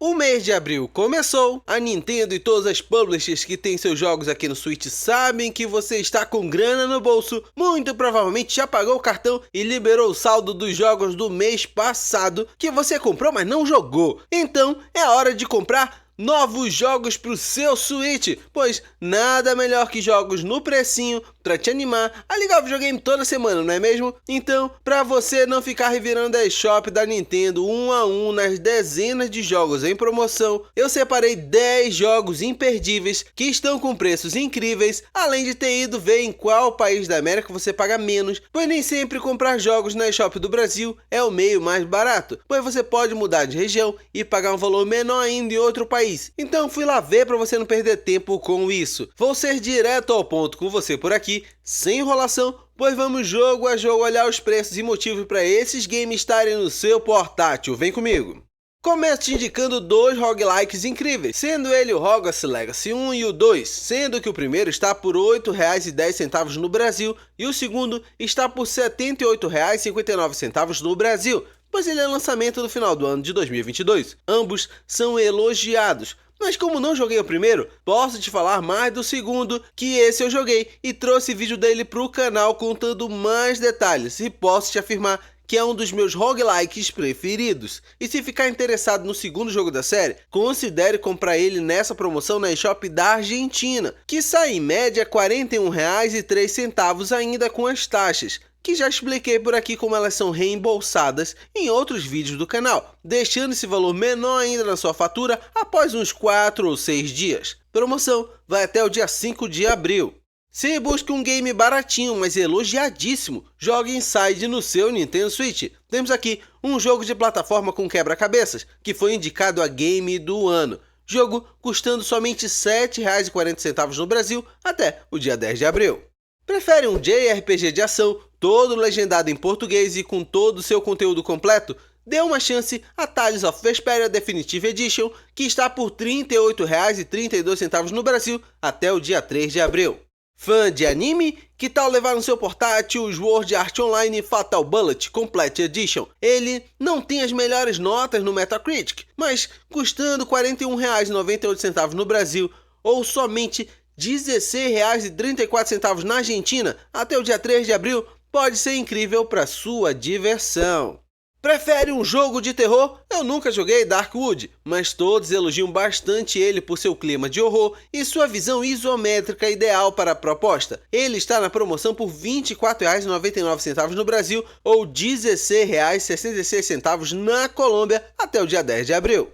O mês de abril começou, a Nintendo e todas as publishers que têm seus jogos aqui no Switch sabem que você está com grana no bolso, muito provavelmente já pagou o cartão e liberou o saldo dos jogos do mês passado que você comprou, mas não jogou. Então é hora de comprar novos jogos para o seu Switch, pois nada melhor que jogos no precinho para te animar a ligar o videogame toda semana, não é mesmo? Então, para você não ficar revirando a eShop da Nintendo um a um nas dezenas de jogos em promoção, eu separei 10 jogos imperdíveis que estão com preços incríveis, além de ter ido ver em qual país da América você paga menos, pois nem sempre comprar jogos na eShop do Brasil é o meio mais barato, pois você pode mudar de região e pagar um valor menor ainda em outro país. Então fui lá ver para você não perder tempo com isso. Vou ser direto ao ponto com você por aqui, sem enrolação, pois vamos jogo a jogo olhar os preços e motivos para esses games estarem no seu portátil. Vem comigo! Começo te indicando dois roguelikes incríveis, sendo ele o Hogwarts Legacy 1 e o 2, sendo que o primeiro está por R$ 8,10 no Brasil e o segundo está por R$ 78,59 no Brasil, pois ele é lançamento no final do ano de 2022. Ambos são elogiados, mas como não joguei o primeiro, posso te falar mais do segundo, que esse eu joguei e trouxe vídeo dele para o canal contando mais detalhes, e posso te afirmar que é um dos meus roguelikes preferidos. E se ficar interessado no segundo jogo da série, considere comprar ele nessa promoção na eShop da Argentina, que sai em média R$ 41,03 ainda com as taxas, que já expliquei por aqui como elas são reembolsadas em outros vídeos do canal, deixando esse valor menor ainda na sua fatura após uns 4 ou 6 dias. Promoção vai até o dia 5 de abril. Se busca um game baratinho, mas elogiadíssimo, jogue Inside no seu Nintendo Switch. Temos aqui um jogo de plataforma com quebra-cabeças, que foi indicado a Game do Ano. Jogo custando somente R$ 7,40 no Brasil até o dia 10 de abril. Prefere um JRPG de ação, todo legendado em português e com todo o seu conteúdo completo? Dê uma chance a Tales of Vesperia Definitive Edition, que está por R$ 38,32 no Brasil até o dia 3 de abril. Fã de anime? Que tal levar no seu portátil o Sword Art Online Fatal Bullet Complete Edition? Ele não tem as melhores notas no Metacritic, mas custando R$ 41,98 no Brasil ou somente R$ 16,34 na Argentina até o dia 3 de abril, pode ser incrível para sua diversão. Prefere um jogo de terror? Eu nunca joguei Darkwood, mas todos elogiam bastante ele por seu clima de horror e sua visão isométrica ideal para a proposta. Ele está na promoção por R$ 24,99 no Brasil ou R$ 16,66 na Colômbia até o dia 10 de abril.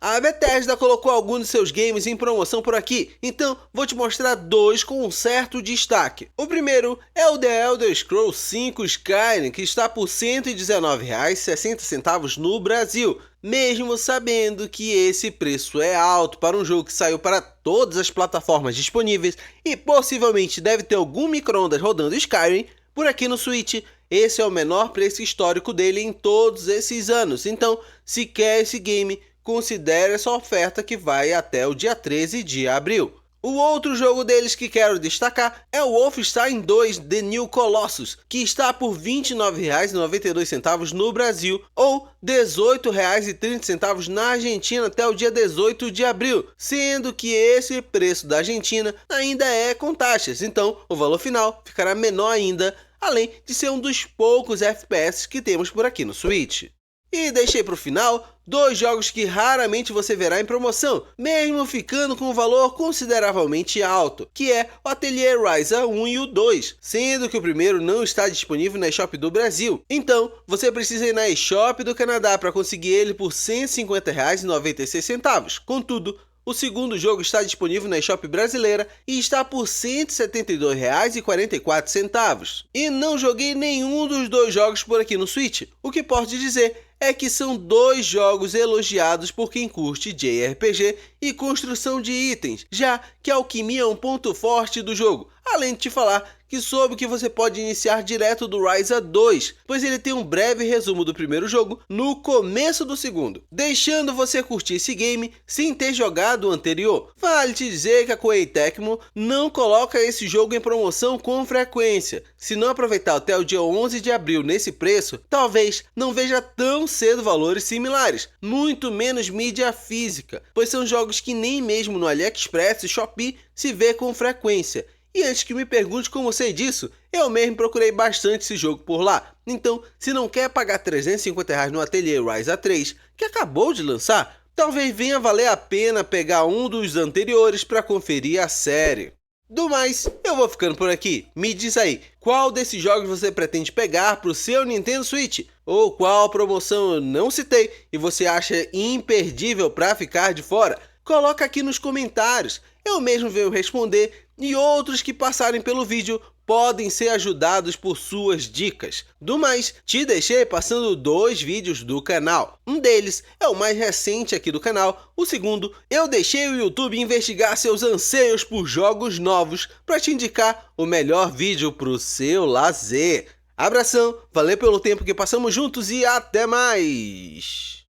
A Bethesda colocou alguns de seus games em promoção por aqui, então vou te mostrar dois com um certo destaque. O primeiro é o The Elder Scrolls V Skyrim, que está por R$ 119,60 no Brasil, mesmo sabendo que esse preço é alto para um jogo que saiu para todas as plataformas disponíveis e possivelmente deve ter algum micro-ondas rodando Skyrim. Por aqui no Switch, esse é o menor preço histórico dele em todos esses anos, então se quer esse game, considere essa oferta que vai até o dia 13 de abril. O outro jogo deles que quero destacar é o Wolfenstein 2 The New Colossus, que está por R$ 29,92 no Brasil ou R$ 18,30 na Argentina até o dia 18 de abril, sendo que esse preço da Argentina ainda é com taxas, então o valor final ficará menor ainda, além de ser um dos poucos FPS que temos por aqui no Switch. E deixei para o final dois jogos que raramente você verá em promoção, mesmo ficando com um valor consideravelmente alto, que é o Atelier Ryza 1 e o 2, sendo que o primeiro não está disponível na eShop do Brasil. Então, você precisa ir na eShop do Canadá para conseguir ele por R$ 150,96. Contudo, o segundo jogo está disponível na eShop brasileira e está por R$ 172,44. E não joguei nenhum dos dois jogos por aqui no Switch. O que posso te dizer é que são dois jogos elogiados por quem curte JRPG e construção de itens, já que a alquimia é um ponto forte do jogo, além de te falar que soube que você pode iniciar direto do Ryza 2, pois ele tem um breve resumo do primeiro jogo no começo do segundo, deixando você curtir esse game sem ter jogado o anterior. Vale te dizer que a Koei Tecmo não coloca esse jogo em promoção com frequência. Se não aproveitar até o dia 11 de abril nesse preço, talvez não veja tão cedo valores similares, muito menos mídia física, pois são jogos que nem mesmo no AliExpress e Shopee se vê com frequência. E antes que me pergunte como sei disso, eu mesmo procurei bastante esse jogo por lá. Então, se não quer pagar R$350 no Atelier Ryza 3, que acabou de lançar, talvez venha valer a pena pegar um dos anteriores para conferir a série. Do mais, eu vou ficando por aqui. Me diz aí, qual desses jogos você pretende pegar para o seu Nintendo Switch? Ou qual promoção eu não citei e você acha imperdível para ficar de fora? Coloca aqui nos comentários, eu mesmo venho responder e outros que passarem pelo vídeo podem ser ajudados por suas dicas. Do mais, te deixei passando 2 vídeos do canal. Um deles é o mais recente aqui do canal, o segundo eu deixei o YouTube investigar seus anseios por jogos novos para te indicar o melhor vídeo para o seu lazer. Abração, valeu pelo tempo que passamos juntos e até mais!